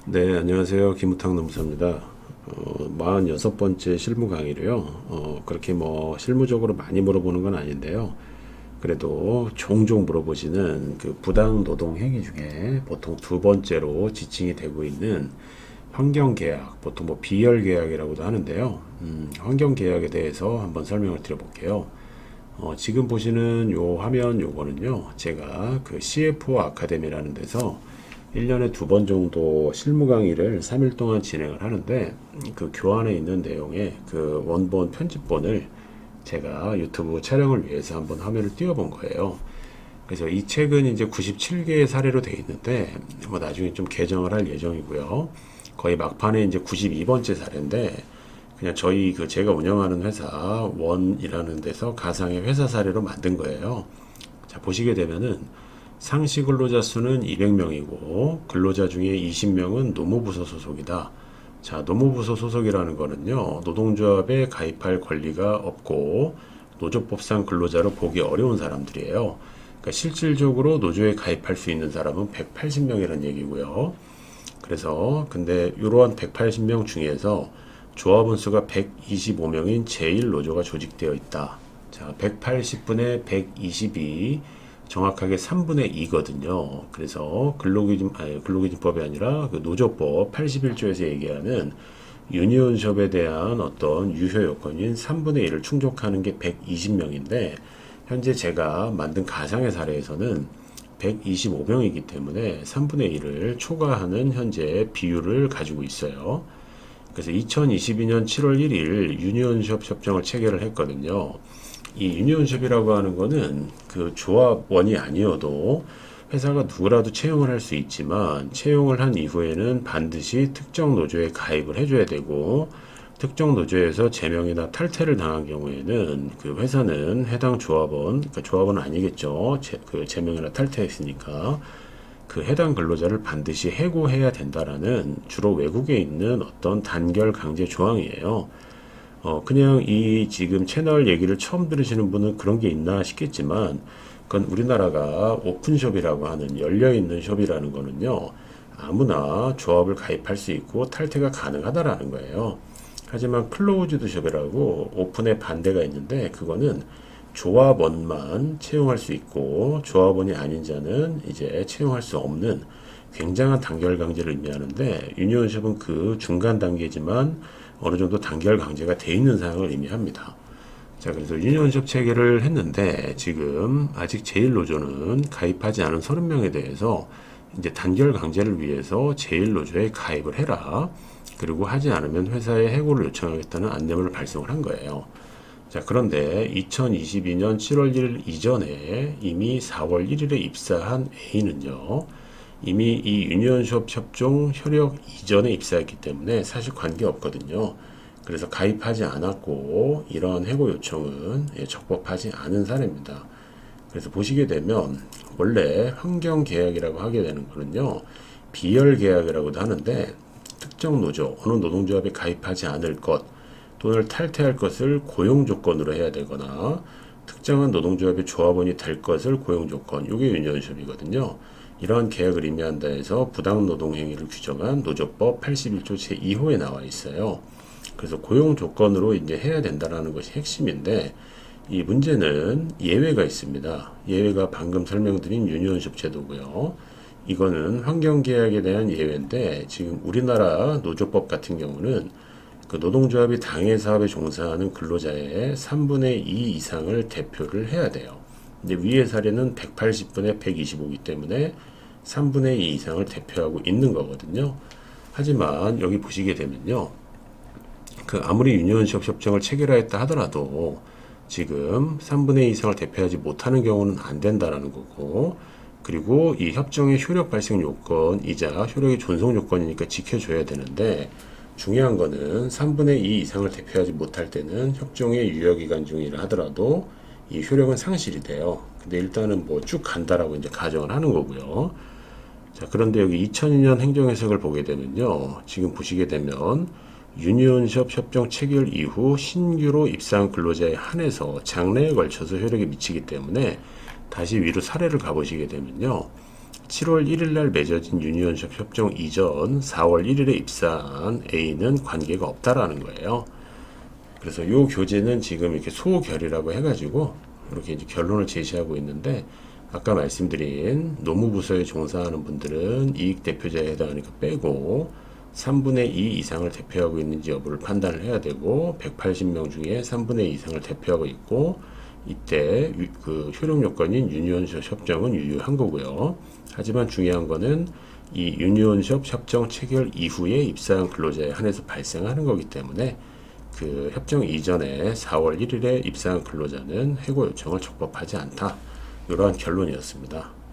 네, 안녕하세요. 김우탁 노무사입니다. 46번째 실무 강의로요. 그렇게 뭐 실무적으로 많이 물어보는 건 아닌데요. 그래도 종종 물어보시는 그 부당 노동 행위 중에 보통 두 번째로 지칭이 되고 있는 환경계약, 보통 뭐 비열계약이라고도 하는데요. 환경계약에 대해서 한번 설명을 드려볼게요. 지금 보시는 요 화면 요거는요. 제가 그 CFO 아카데미라는 데서 1년에 두 번 정도 실무 강의를 3일 동안 진행을 하는데 그 교환에 있는 내용의 그 원본 편집본을 제가 유튜브 촬영을 위해서 한번 화면을 띄워본 거예요. 그래서 이 책은 이제 97개의 사례로 되어 있는데 뭐 나중에 좀 개정을 할 예정이고요. 거의 막판에 이제 92번째 사례인데 그냥 저희 그 제가 운영하는 회사 원이라는 데서 가상의 회사 사례로 만든 거예요. 자, 보시게 되면은 상시 근로자 수는 200명이고 근로자 중에 20명은 노무부서 소속이다. 자, 노무부서 소속이라는 거는요, 노동조합에 가입할 권리가 없고 노조법상 근로자로 보기 어려운 사람들이에요. 그러니까 실질적으로 노조에 가입할 수 있는 사람은 180명이라는 얘기고요. 그래서 근데 이러한 180명 중에서 조합원 수가 125명인 제1노조가 조직되어 있다. 자, 180분의 120이 정확하게 3분의 2거든요. 그래서 근로기준법이 아니라 그 노조법 81조에서 얘기하는 유니온숍에 대한 어떤 유효 요건인 3분의 1을 충족하는 게 120명인데 현재 제가 만든 가상의 사례에서는 125명이기 때문에 3분의 1을 초과하는 현재 비율을 가지고 있어요. 그래서 2022년 7월 1일 유니온숍 협정을 체결을 했거든요. 이 유니온숍이라고 하는 거는 그 조합원이 아니어도 회사가 누구라도 채용을 할 수 있지만 채용을 한 이후에는 반드시 특정 노조에 가입을 해줘야 되고 특정 노조에서 제명이나 탈퇴를 당한 경우에는 그 회사는 해당 조합원, 그러니까 조합원은 아니겠죠. 그 제명이나 탈퇴했으니까 그 해당 근로자를 반드시 해고해야 된다라는 주로 외국에 있는 어떤 단결 강제 조항이에요. 그냥 이 지금 채널 얘기를 처음 들으시는 분은 그런 게 있나 싶겠지만, 그건 우리나라가 오픈숍이라고 하는 열려있는 숍이라는 거는요, 아무나 조합을 가입할 수 있고 탈퇴가 가능하다라는 거예요. 하지만 클로우즈드 숍이라고 오픈에 반대가 있는데, 그거는 조합원만 채용할 수 있고, 조합원이 아닌 자는 이제 채용할 수 없는 굉장한 단결 강제를 의미하는데, 유니온숍은 그 중간 단계지만, 어느 정도 단결 강제가 돼 있는 사항을 의미합니다. 자, 그래서 유니온숍 체계를 했는데 지금 아직 제1노조는 가입하지 않은 30명에 대해서 이제 단결 강제를 위해서 제1노조에 가입을 해라. 그리고 하지 않으면 회사에 해고를 요청하겠다는 안내문을 발송을 한 거예요. 자, 그런데 2022년 7월 1일 이전에 이미 4월 1일에 입사한 A는요. 이미 이 유니온숍 협종 효력 이전에 입사했기 때문에 사실 관계없거든요. 그래서 가입하지 않았고 이러한 해고 요청은 적법하지 않은 사례입니다. 그래서 보시게 되면 원래 환경계약이라고 하게 되는 거는요. 비열계약이라고도 하는데 특정 노조, 어느 노동조합에 가입하지 않을 것 또는 탈퇴할 것을 고용조건으로 해야 되거나 특정한 노동조합의 조합원이 될 것을 고용조건, 이게 유니온숍이거든요. 이러한 계약을 의미한다 해서 부당노동행위를 규정한 노조법 81조 제2호에 나와 있어요. 그래서 고용 조건으로 이제 해야 된다는 것이 핵심인데 이 문제는 예외가 있습니다. 예외가 방금 설명드린 유니온숍 제도고요. 이거는 환경계약에 대한 예외인데 지금 우리나라 노조법 같은 경우는 그 노동조합이 당해 사업에 종사하는 근로자의 3분의 2 이상을 대표를 해야 돼요. 근데 위의 사례는 180분의 125이기 때문에 3분의 2 이상을 대표하고 있는 거거든요. 하지만 여기 보시게 되면요. 그 아무리 유니온숍 협정을 체결하였다 하더라도 지금 3분의 2 이상을 대표하지 못하는 경우는 안 된다라는 거고 그리고 이 협정의 효력 발생 요건이자 효력의 존속 요건이니까 지켜줘야 되는데 중요한 거는 3분의 2 이상을 대표하지 못할 때는 협정의 유효기간 중이라 하더라도 이 효력은 상실이 돼요. 근데 일단은 뭐 쭉 간다라고 이제 가정을 하는 거고요. 자, 그런데 여기 2002년 행정해석을 보게 되면요. 지금 보시게 되면 유니온숍 협정 체결 이후 신규로 입사한 근로자에 한해서 장래에 걸쳐서 효력이 미치기 때문에 다시 위로 사례를 가보시게 되면요. 7월 1일 날 맺어진 유니온샵 협정 이전 4월 1일에 입사한 A는 관계가 없다라는 거예요. 그래서 이 교재는 지금 이렇게 소결이라고 해가지고 이렇게 이제 결론을 제시하고 있는데, 아까 말씀드린 노무부서에 종사하는 분들은 이익 대표자에 해당하니까 빼고 3분의 2 이상을 대표하고 있는지 여부를 판단을 해야 되고, 180명 중에 3분의 2 이상을 대표하고 있고, 이때 그 효력 요건인 유니온숍 협정은 유효한 거고요. 하지만 중요한 거는 이 유니온숍 협정 체결 이후에 입사한 근로자에 한해서 발생하는 거기 때문에 그 협정 이전에 4월 1일에 입사한 근로자는 해고 요청을 적법하지 않다. 이러한 결론이었습니다.